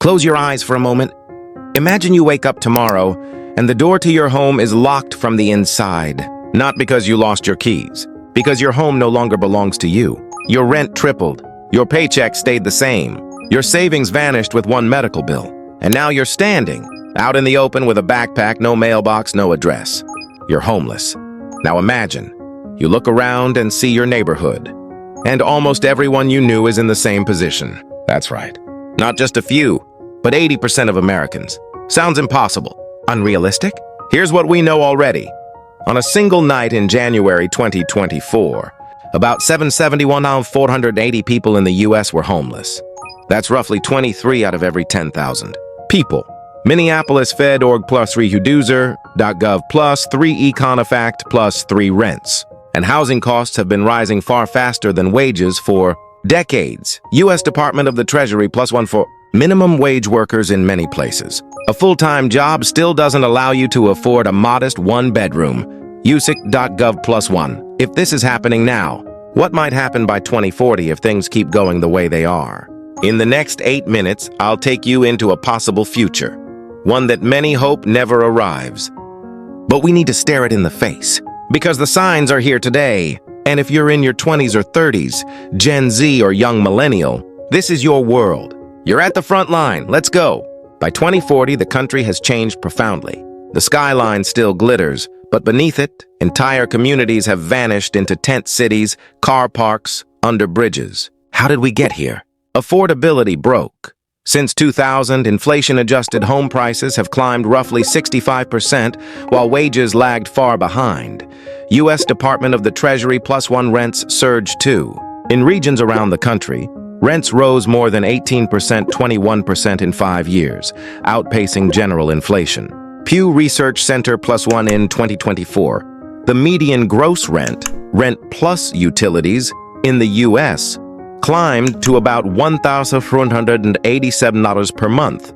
Close your eyes for a moment. Imagine you wake up tomorrow and the door to your home is locked from the inside. Not because you lost your keys, because your home no longer belongs to you. Your rent tripled, your paycheck stayed the same, your savings vanished with one medical bill, and now you're standing out in the open with a backpack, no mailbox, no address. You're homeless. Now imagine, you look around and see your neighborhood, and almost everyone you knew is in the same position. That's right. Not just a few, but 80% of Americans. Sounds impossible. Unrealistic? Here's what we know already. On a single night in January 2024, about 771 out of 480 people in the U.S. were homeless. That's roughly 23 out of every 10,000 people. Minneapolis Fed org plus rehuduser.gov plus 3 Econofact plus 3 rents. And housing costs have been rising far faster than wages for decades. U.S. Department of the Treasury plus 1 for minimum wage workers in many places. A full-time job still doesn't allow you to afford a modest one-bedroom. USIC.gov plus 1. If this is happening now, what might happen by 2040 if things keep going the way they are? In the next 8 minutes, I'll take you into a possible future, one that many hope never arrives. But we need to stare it in the face, because the signs are here today. And if you're in your 20s or 30s, Gen Z or young millennial, this is your world. You're at the front line. Let's go. By 2040, the country has changed profoundly. The skyline still glitters, but beneath it, entire communities have vanished into tent cities, car parks, under bridges. How did we get here? Affordability broke. Since 2000, inflation-adjusted home prices have climbed roughly 65%, while wages lagged far behind. U.S. Department of the Treasury plus 1 rents surged too. In regions around the country, rents rose more than 18%, 21% in 5 years, outpacing general inflation. Pew Research Center plus 1 in 2024. The median gross rent plus utilities, in the U.S., climbed to about $1,487 per month,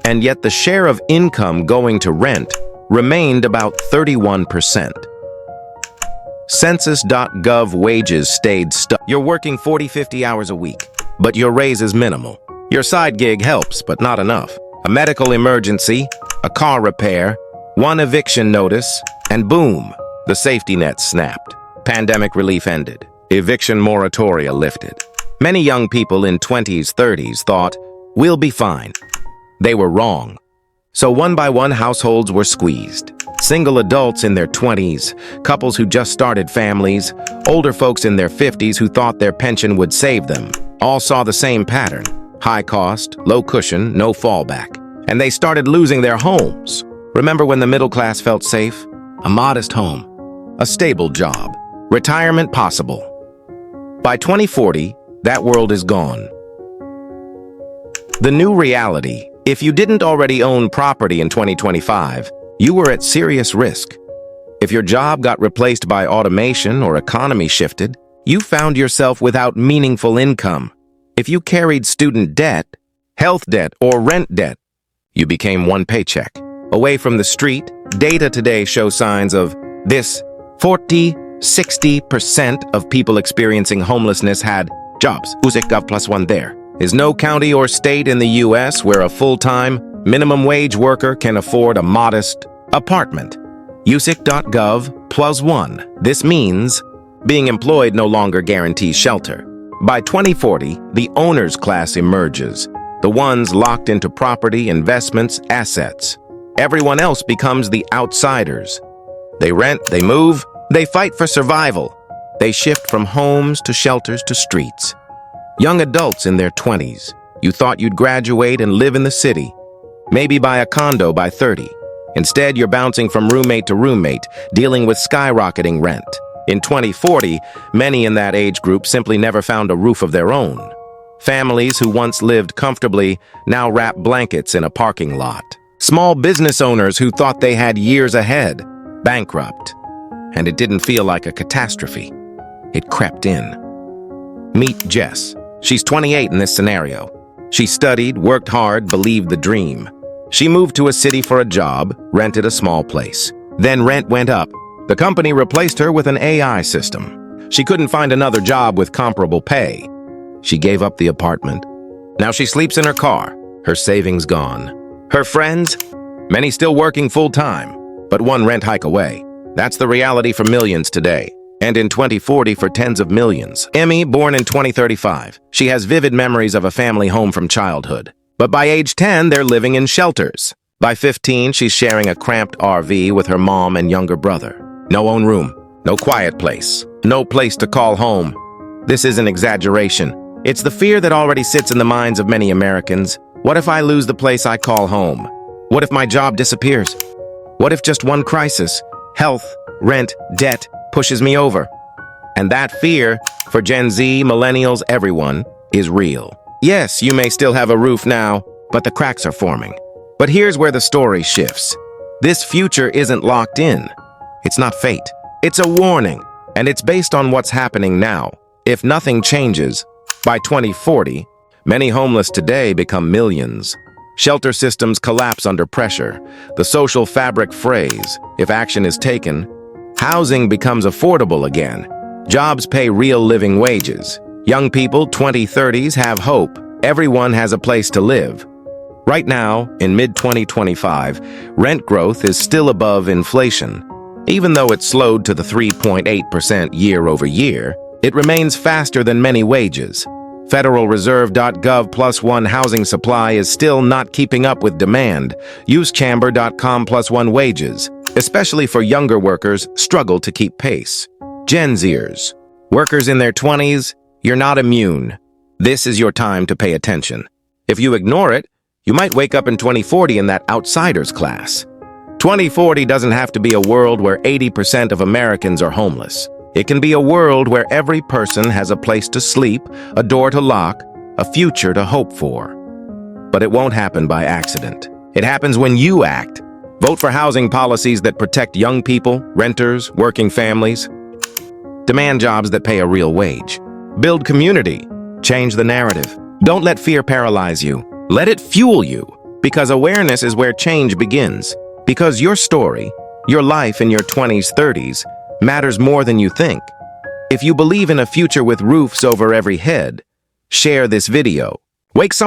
and yet the share of income going to rent remained about 31%. Census.gov wages stayed stuck. You're working 40-50 hours a week, but your raise is minimal. Your side gig helps, but not enough. A medical emergency, a car repair, one eviction notice, and boom, the safety net snapped. Pandemic relief ended. Eviction moratoria lifted. Many young people in 20s, 30s thought, we'll be fine. They were wrong. So one by one, households were squeezed. Single adults in their 20s, couples who just started families, older folks in their 50s who thought their pension would save them, all saw the same pattern. High cost, low cushion, no fallback. And they started losing their homes. Remember when the middle class felt safe? A modest home, a stable job, retirement possible. By 2040, that world is gone. The new reality: if you didn't already own property in 2025, you were at serious risk. If your job got replaced by automation or economy shifted, you found yourself without meaningful income. If you carried student debt, health debt, or rent debt, you became one paycheck. Away from the street, data today shows signs of this. 40–60% of people experiencing homelessness had jobs. USIC.gov plus 1 there. Is no county or state in the U.S. where a full-time, minimum wage worker can afford a modest apartment. USIC.gov plus 1. This means being employed no longer guarantees shelter. By 2040, the owner's class emerges, the ones locked into property, investments, assets. Everyone else becomes the outsiders. They rent, they move, they fight for survival. They shift from homes to shelters to streets. Young adults in their 20s, you thought you'd graduate and live in the city, maybe buy a condo by 30. Instead, you're bouncing from roommate to roommate, dealing with skyrocketing rent. In 2040, many in that age group simply never found a roof of their own. Families who once lived comfortably now wrap blankets in a parking lot. Small business owners who thought they had years ahead, bankrupt. And it didn't feel like a catastrophe. It crept in. Meet Jess. She's 28 in this scenario. She studied, worked hard, believed the dream. She moved to a city for a job, rented a small place. Then rent went up. The company replaced her with an AI system. She couldn't find another job with comparable pay. She gave up the apartment. Now she sleeps in her car, her savings gone. Her friends? Many still working full-time, but one rent hike away. That's the reality for millions today, and in 2040 for tens of millions. Emmy, born in 2035, she has vivid memories of a family home from childhood. But by age 10, they're living in shelters. By 15, she's sharing a cramped RV with her mom and younger brother. No own room, no quiet place, no place to call home. This isn't exaggeration. It's the fear that already sits in the minds of many Americans. What if I lose the place I call home? What if my job disappears? What if just one crisis, health, rent, debt, pushes me over? And that fear, for Gen Z, Millennials, everyone, is real. Yes, you may still have a roof now, but the cracks are forming. But here's where the story shifts. This future isn't locked in. It's not fate. It's a warning, and it's based on what's happening now. If nothing changes, by 2040, many homeless today become millions. Shelter systems collapse under pressure. The social fabric frays. If action is taken, housing becomes affordable again. Jobs pay real living wages. Young people, 2030s, have hope. Everyone has a place to live. Right now, in mid-2025, rent growth is still above inflation. Even though it slowed to the 3.8% year-over-year, it remains faster than many wages. FederalReserve.gov +1 housing supply is still not keeping up with demand. UseChamber.com +1 wages, especially for younger workers, struggle to keep pace. Gen Zers, workers in their 20s, you're not immune. This is your time to pay attention. If you ignore it, you might wake up in 2040 in that outsiders class. 2040 doesn't have to be a world where 80% of Americans are homeless. It can be a world where every person has a place to sleep, a door to lock, a future to hope for. But it won't happen by accident. It happens when you act. Vote for housing policies that protect young people, renters, working families. Demand jobs that pay a real wage. Build community. Change the narrative. Don't let fear paralyze you. Let it fuel you, because awareness is where change begins. Because your story, your life in your 20s, 30s, matters more than you think. If you believe in a future with roofs over every head, share this video. Wake some